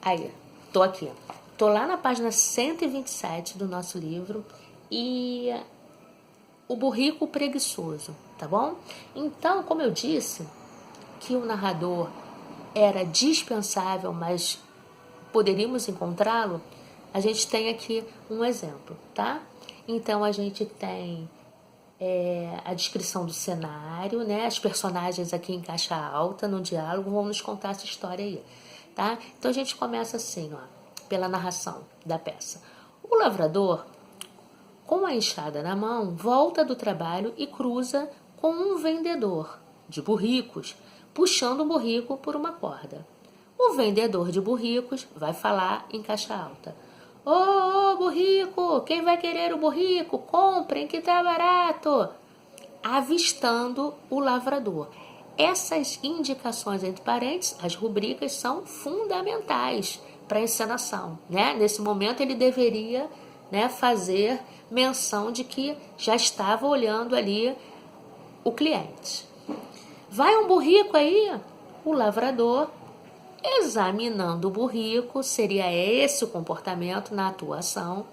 Aí, tô aqui. Tô lá na página 127 do nosso livro e o burrico preguiçoso, tá bom? Então, como eu disse, que o narrador era dispensável, mas poderíamos encontrá-lo, a gente tem aqui um exemplo, tá? Então, a gente tem a descrição do cenário, né? As personagens aqui em caixa alta, no diálogo, vão nos contar essa história aí, tá? Então, a gente começa assim, ó, pela narração da peça. O lavrador, com a enxada na mão, volta do trabalho e cruza com um vendedor de burricos, puxando um burrico por uma corda. O vendedor de burricos vai falar em caixa alta. Ô, burrico, quem vai querer o burrico? Comprem que tá barato. Avistando o lavrador. Essas indicações entre parênteses, as rubricas, são fundamentais para a encenação, né? Nesse momento ele deveria, né, fazer menção de que já estava olhando ali o cliente. Vai um burrico aí? O lavrador, examinando o burrico, seria esse o comportamento na atuação.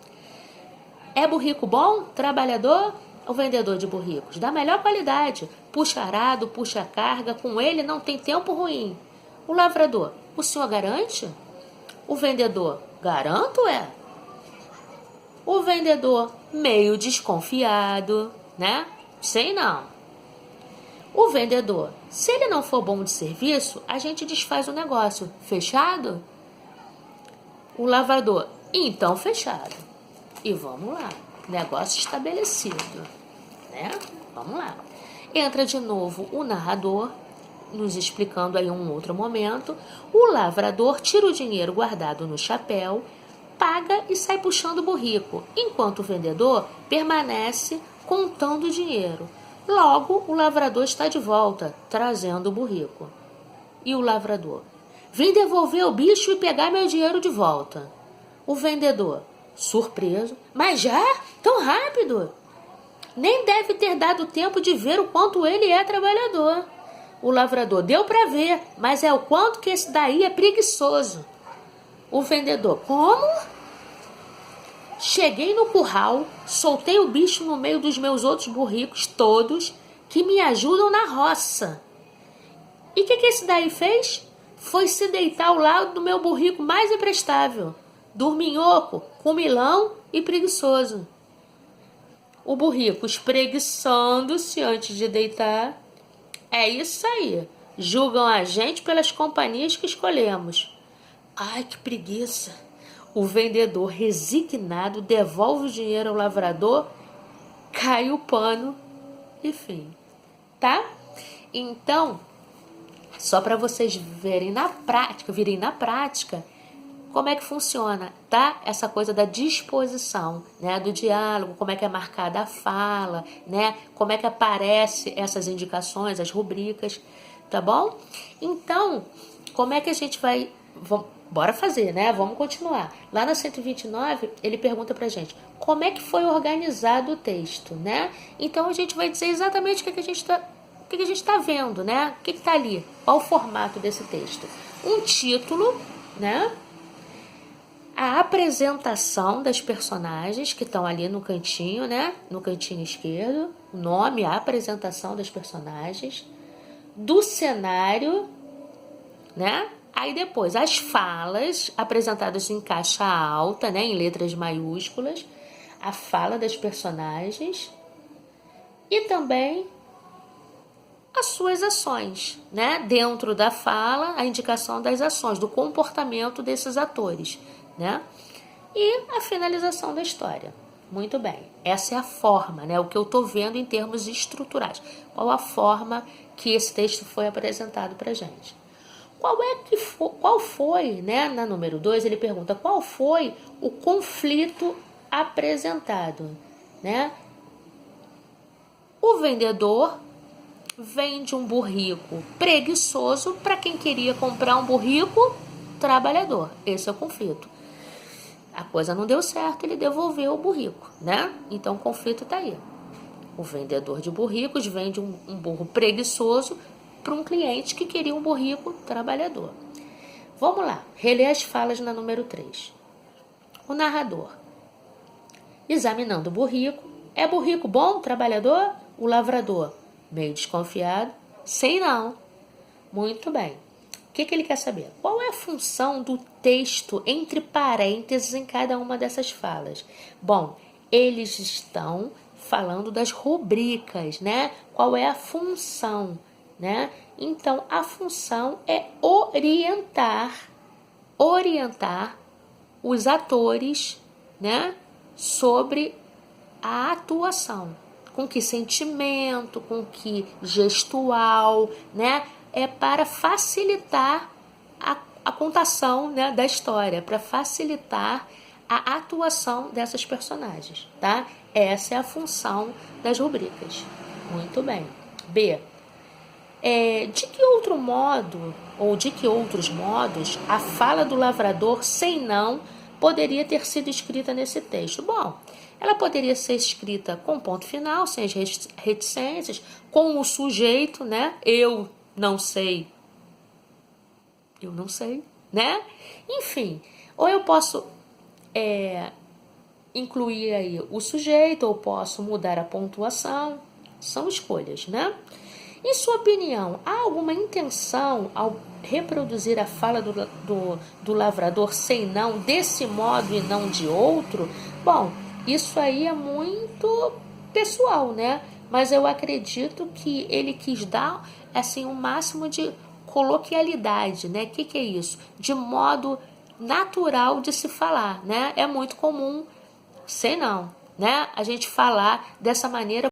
É burrico bom? Trabalhador? O vendedor de burricos, da melhor qualidade, puxa arado, puxa carga, com ele não tem tempo ruim. O lavrador, o senhor garante? O vendedor, garanto O vendedor, meio desconfiado, né? Sei não. O vendedor, se ele não for bom de serviço, a gente desfaz o negócio. Fechado? O lavrador, então fechado. E vamos lá, negócio estabelecido, né? Vamos lá. Entra de novo o narrador, nos explicando aí um outro momento. O lavrador tira o dinheiro guardado no chapéu, paga e sai puxando o burrico, enquanto o vendedor permanece contando o dinheiro. Logo, o lavrador está de volta, trazendo o burrico. E o lavrador, vim devolver o bicho e pegar meu dinheiro de volta. O vendedor, surpreso, mas já? Tão rápido? Nem deve ter dado tempo de ver o quanto ele é trabalhador. O lavrador, deu para ver, mas é o quanto que esse daí é preguiçoso. O vendedor, como? Cheguei no curral, soltei o bicho no meio dos meus outros burricos todos que me ajudam na roça. E o que esse daí fez? Foi se deitar ao lado do meu burrico mais imprestável, dorminhoco, comilão e preguiçoso. O burrico espreguiçando-se antes de deitar. É isso aí, julgam a gente pelas companhias que escolhemos. Ai, que preguiça! O vendedor, resignado, devolve o dinheiro ao lavrador, cai o pano e fim. Tá? Então, só para vocês virem na prática, como é que funciona, tá? Essa coisa da disposição, né? Do diálogo, como é que é marcada a fala, né? Como é que aparece essas indicações, as rubricas, tá bom? Então, como é que a gente vai... Bora fazer, né? Vamos continuar. Lá na 129, ele pergunta pra gente como é que foi organizado o texto, né? Então, a gente vai dizer exatamente o que a gente tá vendo, né? O que tá ali? Qual o formato desse texto? Um título, né? A apresentação das personagens que estão ali no cantinho, né? No cantinho esquerdo. O nome, a apresentação das personagens. Do cenário, né? Aí depois as falas apresentadas em caixa alta, né? Em letras maiúsculas. A fala das personagens. E também as suas ações, né? Dentro da fala, a indicação das ações, do comportamento desses atores, né? E a finalização da história. Muito bem. Essa é a forma, né? O que eu estou vendo em termos estruturais. Qual a forma que esse texto foi apresentado para a gente? Qual foi, né? Na número 2, ele pergunta qual foi o conflito apresentado, né? O vendedor vende um burrico preguiçoso para quem queria comprar um burrico trabalhador. Esse é o conflito. A coisa não deu certo, ele devolveu o burrico, né? Então o conflito está aí. O vendedor de burricos vende um burro preguiçoso para um cliente que queria um burrico trabalhador. Vamos lá, reler as falas na número 3. O narrador. Examinando o burrico. É burrico bom, trabalhador? O lavrador. Meio desconfiado. Sei não. Muito bem. O que ele quer saber? Qual é a função do texto entre parênteses em cada uma dessas falas? Bom, eles estão falando das rubricas, né? Qual é a função, né? Então, a função é orientar os atores, né? Sobre a atuação. Com que sentimento, com que gestual, né? É para facilitar a contação, né, da história, para facilitar a atuação dessas personagens, tá? Essa é a função das rubricas. Muito bem. B. De que outro modo, ou de que outros modos, a fala do lavrador sem não poderia ter sido escrita nesse texto? Bom, ela poderia ser escrita com ponto final, sem as reticências, com o sujeito, né? Eu não sei, né? Enfim, ou eu posso incluir aí o sujeito, ou posso mudar a pontuação, são escolhas, né? Em sua opinião, há alguma intenção ao reproduzir a fala do lavrador sem não, desse modo e não de outro? Bom, isso aí é muito pessoal, né? Mas eu acredito que ele quis dar assim, um máximo de coloquialidade, né? O que é isso? De modo natural de se falar, né? É muito comum, sei não, né? A gente falar dessa maneira